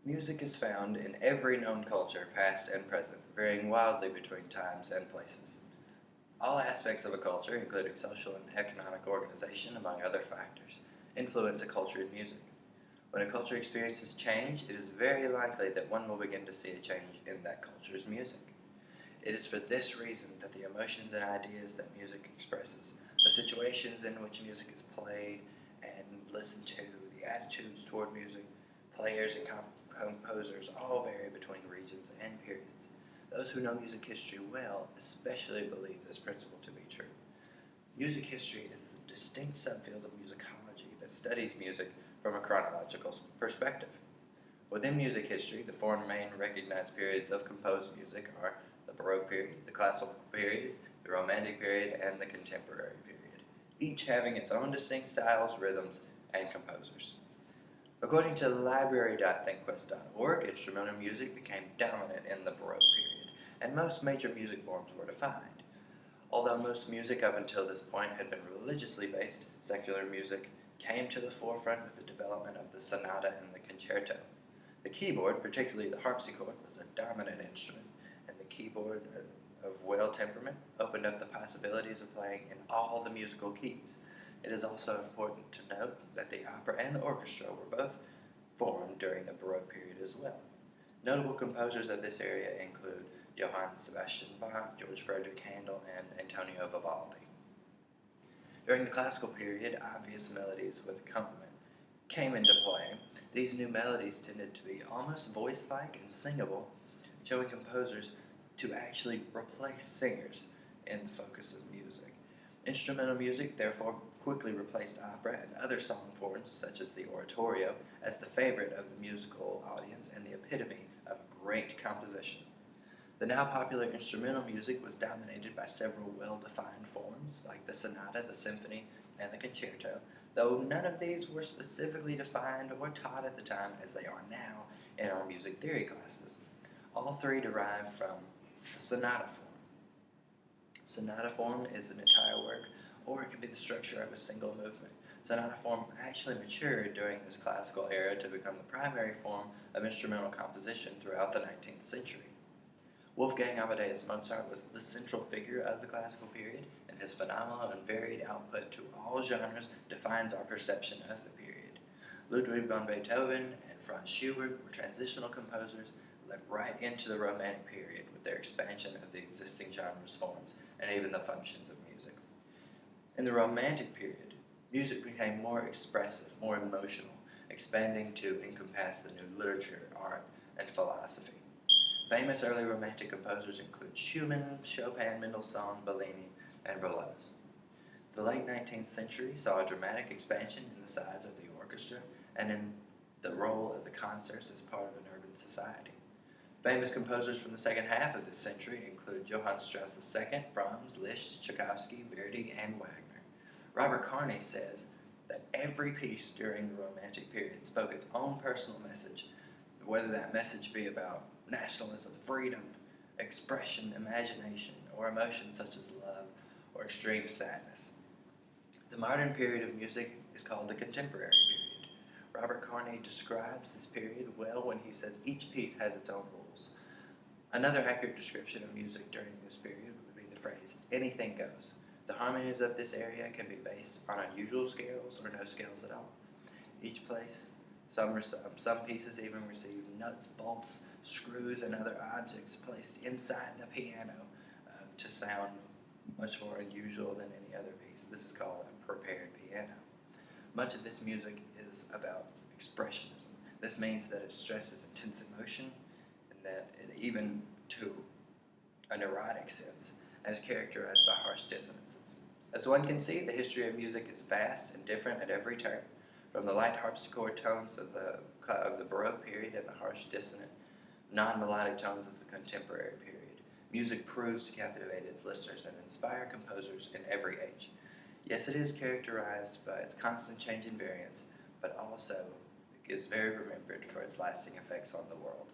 Music is found in every known culture, past and present, varying wildly between times and places. All aspects of a culture, including social and economic organization, among other factors, influence a culture's music. When a culture experiences change, it is very likely that one will begin to see a change in that culture's music. It is for this reason that the emotions and ideas that music expresses, the situations in which music is played and listened to, the attitudes toward music, players and composers all vary between regions and periods. Those who know music history well especially believe this principle to be true. Music history is a distinct subfield of musicology that studies music from a chronological perspective. Within music history, the four main recognized periods of composed music are the Baroque period, the Classical period, the Romantic period, and the Contemporary period, each having its own distinct styles, rhythms, and composers. According to library.thinkquest.org, instrumental music became dominant in the Baroque period, and most major music forms were defined. Although most music up until this point had been religiously based, secular music came to the forefront with the development of the sonata and the concerto. The keyboard, particularly the harpsichord, was a dominant instrument, and the keyboard of well temperament opened up the possibilities of playing in all the musical keys. It is also important to note that the opera and the orchestra were both formed during the Baroque period as well. Notable composers of this area include Johann Sebastian Bach, George Frederick Handel, and Antonio Vivaldi. During the classical period, obvious melodies with accompaniment came into play. These new melodies tended to be almost voice-like and singable, showing composers to actually replace singers in the focus of music. Instrumental music therefore quickly replaced opera and other song forms, such as the oratorio, as the favorite of the musical audience and the epitome of great composition. The now popular instrumental music was dominated by several well-defined forms, like the sonata, the symphony, and the concerto, though none of these were specifically defined or taught at the time as they are now in our music theory classes. All three derive from the sonata form. Sonata form is an entire work, or it can be the structure of a single movement. Sonata form actually matured during this classical era to become the primary form of instrumental composition throughout the 19th century. Wolfgang Amadeus Mozart was the central figure of the classical period, and his phenomenal and varied output to all genres defines our perception of the period. Ludwig van Beethoven and Franz Schubert were transitional composers led right into the Romantic period with their expansion of the existing genres, forms, and even the functions of music. In the Romantic period, music became more expressive, more emotional, expanding to encompass the new literature, art, and philosophy. Famous early Romantic composers include Schumann, Chopin, Mendelssohn, Bellini, and Berlioz. The late 19th century saw a dramatic expansion in the size of the orchestra and in the role of the concerts as part of an urban society. Famous composers from the second half of this century include Johann Strauss II, Brahms, Liszt, Tchaikovsky, Verdi, and Wagner. Robert Carney says that every piece during the Romantic period spoke its own personal message, whether that message be about nationalism, freedom, expression, imagination, or emotions such as love or extreme sadness. The modern period of music is called the Contemporary period. Robert Carney describes this period well when he says each piece has its own rules. Another accurate description of music during this period would be the phrase, anything goes. The harmonies of this area can be based on unusual scales or no scales at all. Each place, some pieces even receive nuts, bolts, screws, and other objects placed inside the piano to sound much more unusual than any other piece. This is called a prepared piano. Much of this music is about expressionism. This means that it stresses intense emotion and that it even to a neurotic sense and is characterized by harsh dissonances. As one can see, the history of music is vast and different at every turn. From the light harpsichord tones of the Baroque period and the harsh, dissonant, non-melodic tones of the Contemporary period, music proves to captivate its listeners and inspire composers in every age. Yes, it is characterized by its constant change in variance, but also is very remembered for its lasting effects on the world.